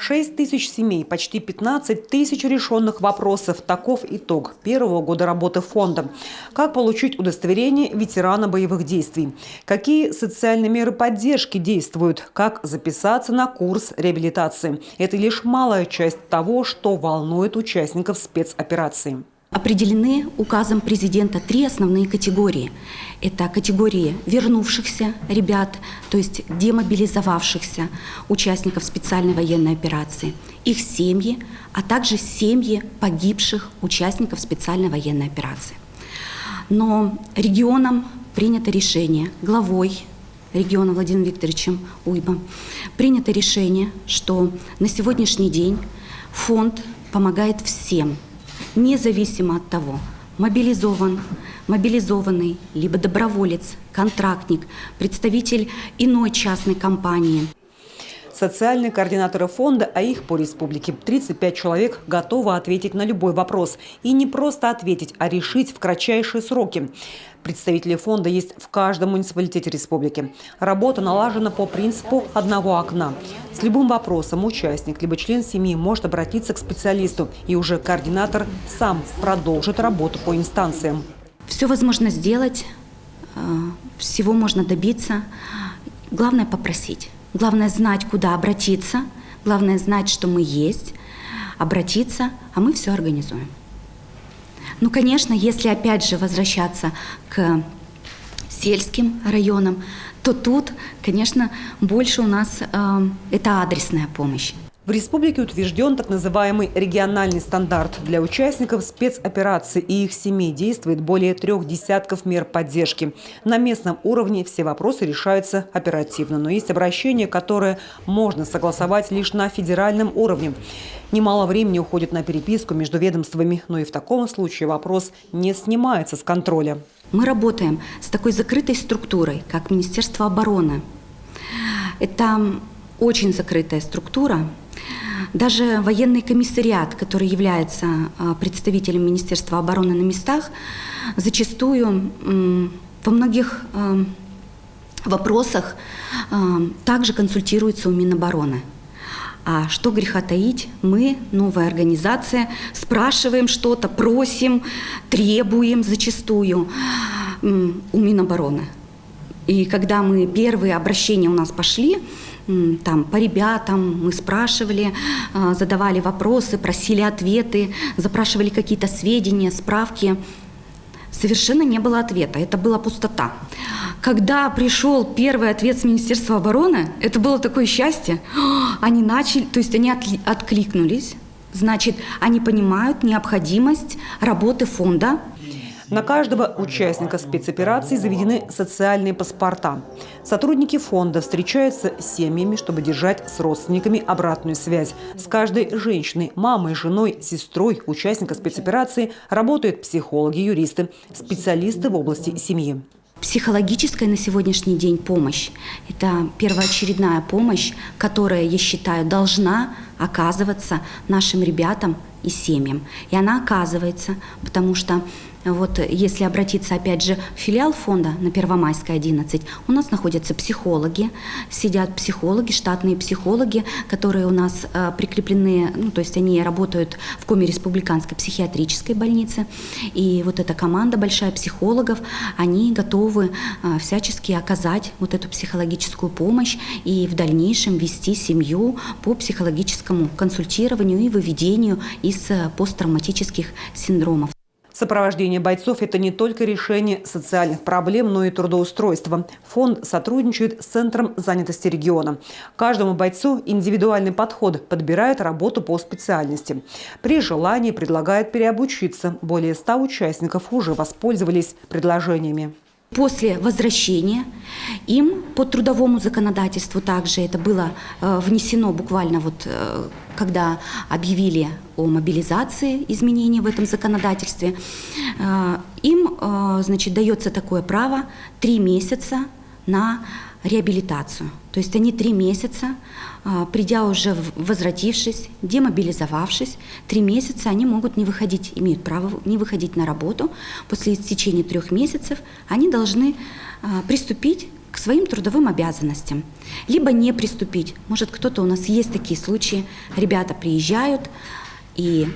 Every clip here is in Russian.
6 тысяч семей, почти 15 тысяч решенных вопросов. Таков итог первого года работы фонда. Как получить удостоверение ветерана боевых действий? Какие социальные меры поддержки действуют? Как записаться на курс реабилитации? Это лишь малая часть того, что волнует участников спецоперации. Определены указом президента 3 основные категории. Это категории вернувшихся ребят, то есть демобилизовавшихся участников специальной военной операции, их семьи, а также семьи погибших участников специальной военной операции. Но регионом принято решение, главой региона Владимиром Викторовичем Уйбом, принято решение, что на сегодняшний день фонд помогает всем, независимо от того, мобилизованный, либо доброволец, контрактник, представитель иной частной компании. Социальные координаторы фонда, а их по республике 35 человек, готовы ответить на любой вопрос. И не просто ответить, а решить в кратчайшие сроки. Представители фонда есть в каждом муниципалитете республики. Работа налажена по принципу одного окна. С любым вопросом участник либо член семьи может обратиться к специалисту, и уже координатор сам продолжит работу по инстанциям. Все возможно сделать, всего можно добиться. Главное попросить. Главное знать, куда обратиться. Главное знать, что мы есть. Обратиться, а мы все организуем. Ну, конечно, если опять же возвращаться к сельским районам, то тут, конечно, больше у нас это адресная помощь. В республике утвержден так называемый региональный стандарт. Для участников спецоперации и их семей действует более 3 десятков мер поддержки. На местном уровне все вопросы решаются оперативно, но есть обращения, которые можно согласовать лишь на федеральном уровне. Немало времени уходит на переписку между ведомствами, но и в таком случае вопрос не снимается с контроля. Мы работаем с такой закрытой структурой, как Министерство обороны. Это очень закрытая структура. Даже военный комиссариат, который является представителем Министерства обороны на местах, зачастую во многих вопросах также консультируется у Минобороны. А что греха таить, мы, новая организация, спрашиваем что-то, просим, требуем зачастую у Минобороны. И когда мы первые обращения у нас пошли, там по ребятам мы спрашивали, задавали вопросы, просили ответы, запрашивали какие-то сведения, справки. Совершенно не было ответа, это была пустота. Когда пришел первый ответ с Министерства обороны, это было такое счастье. Они начали, то есть они откликнулись, значит, они понимают необходимость работы фонда. На каждого участника спецоперации заведены социальные паспорта. Сотрудники фонда встречаются с семьями, чтобы держать с родственниками обратную связь. С каждой женщиной, мамой, женой, сестрой участника спецоперации работают психологи, юристы, специалисты в области семьи. Психологическая на сегодняшний день помощь – это первоочередная помощь, которая, я считаю, должна оказываться нашим ребятам и семьям. И она оказывается, потому что вот если обратиться опять же в филиал фонда на Первомайской, 11, у нас находятся психологи, сидят психологи, штатные психологи, которые у нас прикреплены, ну, то есть они работают в Коми республиканской психиатрической больнице. И вот эта команда большая психологов, они готовы всячески оказать вот эту психологическую помощь и в дальнейшем вести семью по психологическому консультированию и выведению из посттравматических синдромов. Сопровождение бойцов – это не только решение социальных проблем, но и трудоустройство. Фонд сотрудничает с Центром занятости региона. Каждому бойцу индивидуальный подход, подбирает работу по специальности. При желании предлагает переобучиться. Более 100 участников уже воспользовались предложениями. После возвращения им по трудовому законодательству также это было внесено буквально вот когда объявили о мобилизации, изменений в этом законодательстве, им, значит, дается такое право 3 месяца на реабилитацию. То есть они 3 месяца, придя уже, возвратившись, демобилизовавшись, 3 месяца они могут не выходить, имеют право не выходить на работу. После истечения 3 месяцев они должны приступить к своим трудовым обязанностям, либо не приступить. Может, кто-то, у нас есть такие случаи, ребята приезжают и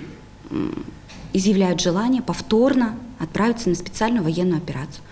изъявляют желание повторно отправиться на специальную военную операцию.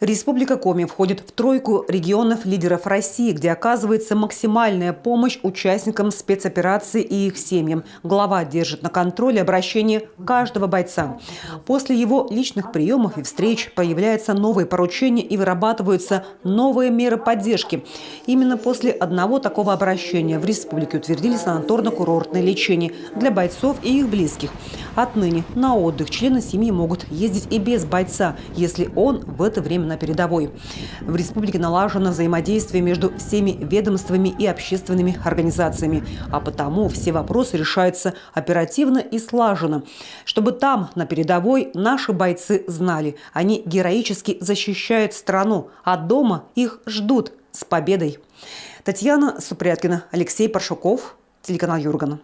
Республика Коми входит в тройку регионов-лидеров России, где оказывается максимальная помощь участникам спецоперации и их семьям. Глава держит на контроле обращение каждого бойца. После его личных приемов и встреч появляются новые поручения и вырабатываются новые меры поддержки. Именно после одного такого обращения в республике утвердили санаторно-курортное лечение для бойцов и их близких. Отныне на отдых члены семьи могут ездить и без бойца, если он в это время на передовой. В республике налажено взаимодействие между всеми ведомствами и общественными организациями, а потому все вопросы решаются оперативно и слаженно. Чтобы там, на передовой, наши бойцы знали, они героически защищают страну, а дома их ждут с победой. Татьяна Супряткина, Алексей Паршуков, телеканал Юрган.